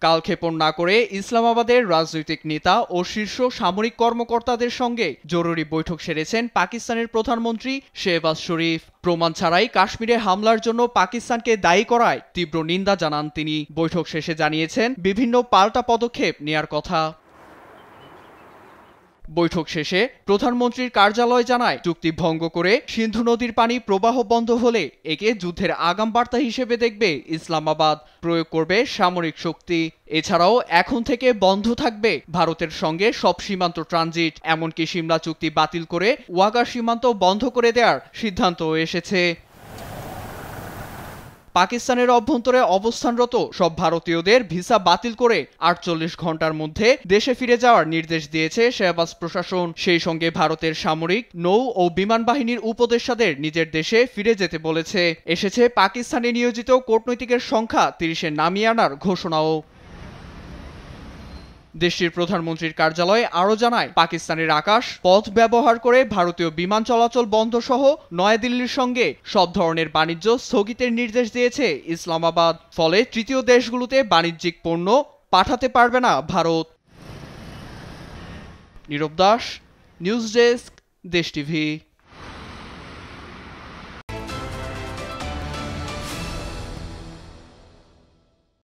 কালক্ষেপণ না করে ইসলামাবাদের রাজনৈতিক নেতা ও শীর্ষ সামরিক কর্মকর্তাদের সঙ্গে জরুরি বৈঠক সেরেছেন পাকিস্তানের প্রধানমন্ত্রী শেহবাজ শরীফ। প্রমাণ ছাড়াই কাশ্মীরে হামলার জন্য পাকিস্তানকে দায়ী করায় তীব্র নিন্দা জানান তিনি। বৈঠক শেষে জানিয়েছেন বিভিন্ন পাল্টা পদক্ষেপ নেয়ার কথা। বৈঠক শেষে প্রধানমন্ত্রীর কার্যালয় জানায়, চুক্তি ভঙ্গ করে সিন্ধু নদীর পানি প্রবাহ বন্ধ হলে একে যুদ্ধের আগাম বার্তা হিসেবে দেখবে ইসলামাবাদ, প্রয়োগ করবে সামরিক শক্তি। এছাড়াও এখন থেকে বন্ধ থাকবে ভারতের সঙ্গে সব সীমান্ত ট্রানজিট, এমনকি সিমলা চুক্তি বাতিল করে ওয়াগা সীমান্ত বন্ধ করে দেওয়ার সিদ্ধান্তও এসেছে। পাকিস্তানের অভ্যন্তরে অবস্থানরত সব ভারতীয়দের ভিসা বাতিল করে ৪৮ ঘন্টার মধ্যে দেশে ফিরে যাওয়ার নির্দেশ দিয়েছে শেহবাজ প্রশাসন। সেই সঙ্গে ভারতের সামরিক, নৌ ও বিমান বাহিনীর উপদেষ্টাদের নিজের দেশে ফিরে যেতে বলেছে। এসেছে পাকিস্তানে নিয়োজিত কূটনৈতিকের সংখ্যা ৩০-এ নামিয়ে আনার ঘোষণাও। দেশটির প্রধানমন্ত্রীর কার্যালয় আরও জানায়, পাকিস্তানের আকাশ পথ ব্যবহার করে ভারতীয় বিমান চলাচল বন্ধ সহ নয়াদিল্লির সঙ্গে সব ধরনের বাণিজ্য স্থগিতের নির্দেশ দিয়েছে ইসলামাবাদ। ফলে তৃতীয় দেশগুলোতে বাণিজ্যিক পণ্য পাঠাতে পারবে না ভারত। নীরব দাস, নিউজ ডেস্ক, দেশ টিভি।